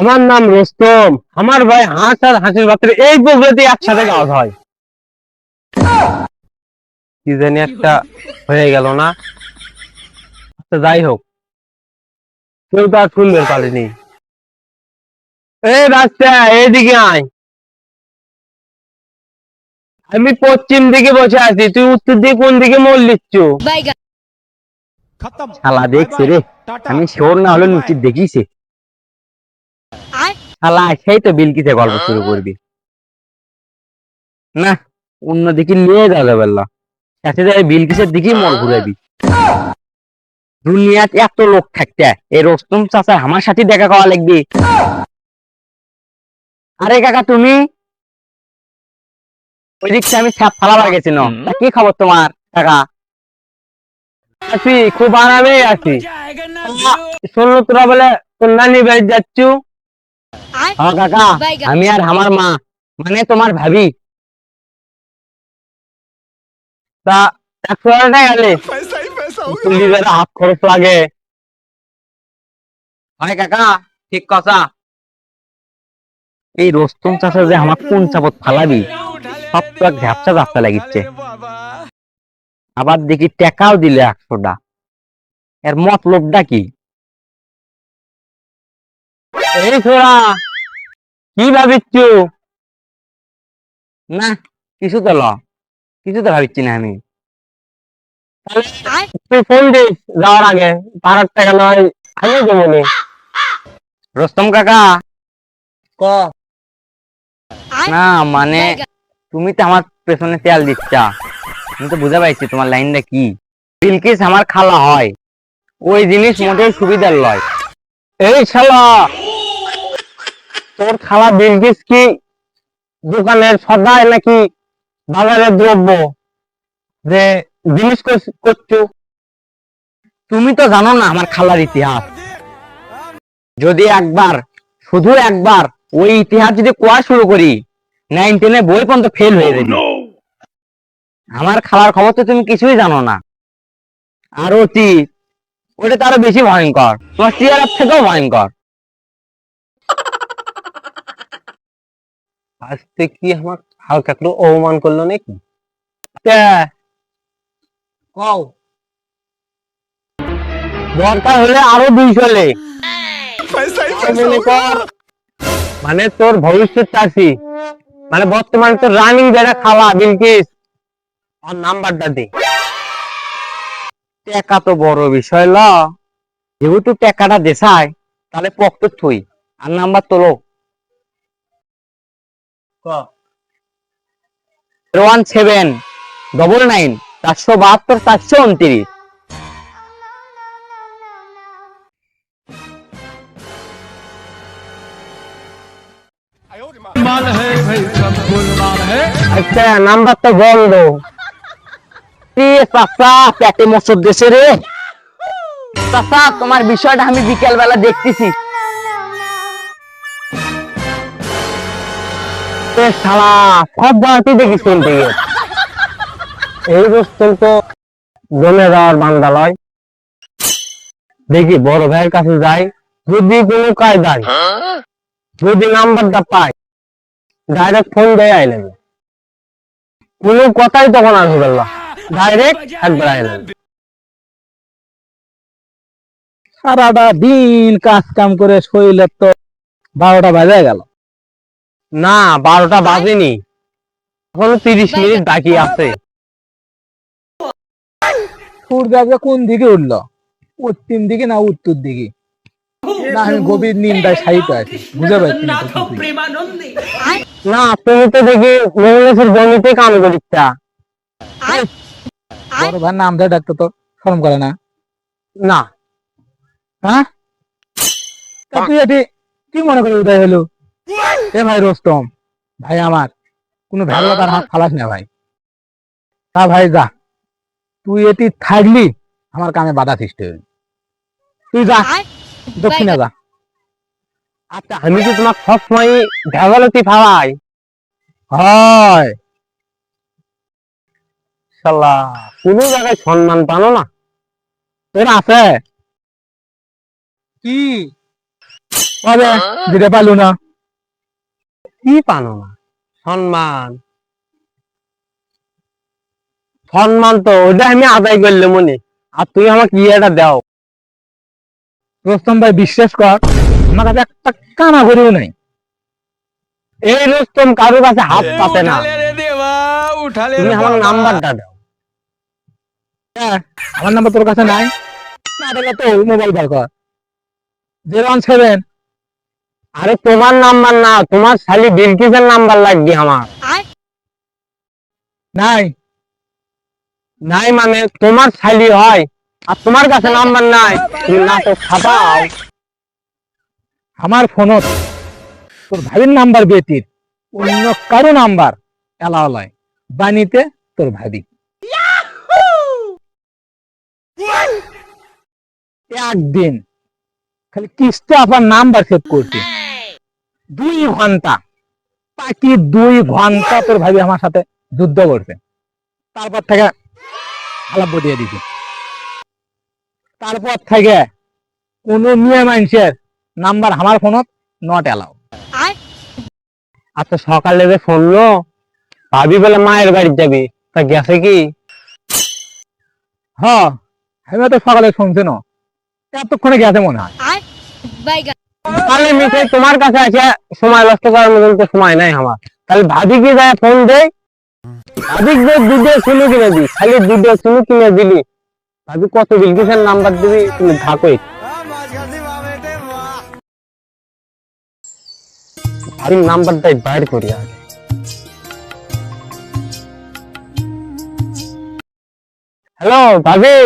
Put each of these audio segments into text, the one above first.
আমার নাম রুস্তম। আমার ভাই হাঁস আর হাঁসের বাচ্চা এই বগুড়াতে একসাথে গাওয়া হয়। কি জানি একটা হয়ে গেল না। আচ্ছা যাই হোক, কেউ তো আর শুনবে পারেনি। এই বাচ্চা এইদিকে আয়। আমি পশ্চিম দিকে বসে আছি, তুই উত্তর দিকে কোন দিকে মোড় নিচ্ছ? শালা দেখছে রে, আমি শিওর না হলে লুচি দেখিছে। শালা সেই তো বিলকিসে গল্প শুরু করবি না, অন্যদিকে নিয়ে যাবে বললা। সাথে যাই বিলকিসের দিকেই মন ঘুরাবি। দুনিয়াতে এত লোক থাকতে এই রোস্তম চাচা আমার সাথে দেখা করা লাগবে। আরে কাকা তুমি, ওই দিকটা আমি ছাপ ফালাবার গেছি না, তা কি খবর তোমার কাকা? আছি, খুব আরামে আছি। শুনলো তোরা বলে তোর নানি বাড়ি যাচ্ছ? হ্যাঁ কাকা, আমি আর আমার মা, মানে তোমার ভাবি। তা 100 টাকা গেলে হাত খরচ লাগে। হয় কাকা, ঠিক কথা। এই রোস্তম চাচা যে আমার কোন চাপত ফালাবি, সব তো এক ঝাপসা ঝাপসা লাগিচ্ছে। আবার দেখি টাকাও দিলে 100টা, এর মতলবটা কি? এই ছোড়া, কি ভাবিচ্ছ? না, কিছু তো কিছু তো ভাবিচ্ছি না আমি। তুই ফোন দিস যাওয়ার আগে, 12 টাকা নয় আমি দেবো নি। রোস্তম কাকা, ক। না মানে তুমি তো আমার পেছনে তেল দিচ্ছা, আমি তো বুঝা পাইছি তোমার লাইনটা কি। বিলকিস আমার খালা হয়, ওই জিনিস মোটেই সুবিধার লয়। এই শালা, তোর খালা বিলকিস কি দোকানের সদাই নাকি বাজারের দ্রব্য যে জিনিস করছো? তুমি তো জানো না আমার খালার ইতিহাস। যদি একবার, শুধু একবার ওই ইতিহাস যদি কোয়া শুরু করি, 9-10 বই পর্যন্ত ফেল হয়ে যাবে। আমার খালার খবর তো তুমি কিছুই জানো না। আর ওটা তো আরো বেশি ভয়ঙ্কর, তোমার চেয়ারের থেকেও ভয়ঙ্কর। আজকে কি আমার হালকা একটু অপমান করলো নাকি? কও, দরকার হলে আরো 200 লে। মনে কর, মানে তোর ভবিষ্যৎ চাষি, মানে বর্তমানে তোর রানিং যেটা খাওয়া বিলকিস, আর নাম্বারটা দে। টাকা তো বড় বিষয় ল, যেহেতু টাকাটা দেশায় তাহলে পক্ত থুই, আর নাম্বার তোলো। 01799 472 429। माल है भाई सब गोलमाल है। আচ্ছা নাম্বার তো বন্ধ। চাচা পেটে মশর দেশে রে। চাচা তোমার বিষয়টা আমি বিকেল বেলা দেখতেছি। শালা সব বাড়তি দেখি শুনতে গিয়ে, এই রোস্তম তো জমে যাওয়ার বান্দা লয়। দেখি বড় ভাইয়ের কাছে যাই, যদি কোনো কায়দায় যদি নাম্বারটা পাই, ডাইরেক্ট ফোন দেয় আইলেন, কোনো কথাই তখন আর হবে না, ডাইরেক্ট একবার আইলেন। সারাটা দিন কাজ কাম করে শরীরের তো 12টা বাজে গেল। না 12টা বাজেনি, এখনো 30 মিনিট বাকি আছে। সূর্য আজকে কোন দিকে উঠলো, পশ্চিম দিকে না উত্তর দিকে? না আমি গভীর নিন্দায় সাহিত্য আছি, বুঝে পাচ্ছি না তো কিছুই। না তুমি তো দেখি মহিলাদের জমিতে কাম করিচ্ছা। বড় ভাই নাম ধরে ডাকতো তো শরম করে না? না হ্যাঁ, তা তুই এটি কি মনে করে উদয় হলো? এ ভাই রোস্তম ভাই, আমার কোনো ভ্যালু তার হাত ফালাস না ভাই। তা ভাই যা, তুই এটি থাকলি আমার কামে বাধা সৃষ্টি হইল। তুই যা, দক্ষিণে যা। আচ্ছা আমি কি তোমার সবসময় ভেজালতি ফালাই? হয় শালা কোনো জায়গায় সম্মান পানো না? তোর আছে কি কবে দিতে পারলো না? কি পানো না? সম্মান সম্মান তো ওটা আমি আদায় করলে মনে, আর তুই আমাকে ইয়েটা দাও। রোস্তম ভাই বিশ্বাস কর, আমার কাছে একটা কানা করেও নাই। এই রুস্তম কারোর কাছে হাত পাতে না। उठा ले रे देवा उठा ले তুমি रे আমার बाबा। নাম্বারটা দাও। হ্যাঁ, আমার নাম্বার তোর কাছে নাই? না দেখলে তো মোবাইল বের কর। 017। আরে তোমার নাম্বার না, তোমার শালি বিলকিসের নাম্বার লাগবে আমার। নাই। নাই মানে তোমার শালি হয়, আর তোমার কাছে নাম্বার নাই, তুমি নাটক ছাপাও। আমার ফোনত তোর ভাবির নাম্বার বেটির, অন্য কারো নাম্বার এলাও লয়। বানিতে তোর ভাবি একদিন খালি কিস্তে আপনার নাম্বার সেভ করছে 2 ঘন্টা, বাকি 2 ঘন্টা তোর ভাবি আমার সাথে যুদ্ধ করছে। তারপর থেকে আলাপ দিয়ে দিছে। তারপর থেকে কোন মেয়ে মানুষের নাম্বার আমার ফোনত নট এলাও। আচ্ছা সকালে যে শুনলো ভাবি বলে মায়ের বাড়ি যাবি, তা গেছে কি? হ্যাঁ, আমি তো সকালে শুনছি না, এতক্ষণে গেছে মনে হয়। তাহলে মিঠে তোমার কাছে আছে, সময় নষ্ট করার মতন তো সময় নাই আমার। তাহলে ভাবি কি যায় ফোন দেয়, ভাবি যে দুধে চুলু কিনে দি, খালি দুধে চুলু কিনে দিলি, ভাবি কত বিলকিসের নাম্বার দিবি তুমি থাকোই। ভাবির নাম্বারটাই বাইর করি আগে। হ্যালো ভাবি।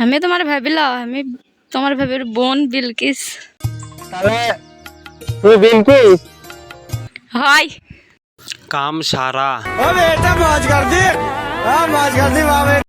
আমি তোমার ভাবিলা, আমি তোমার ভাবির বোন বিলকিস। তাহলে তুই বিলকিস? হয় काम सारा ओ बेटा मौज कर दी, हाँ मौज कर दी वाह बेटा।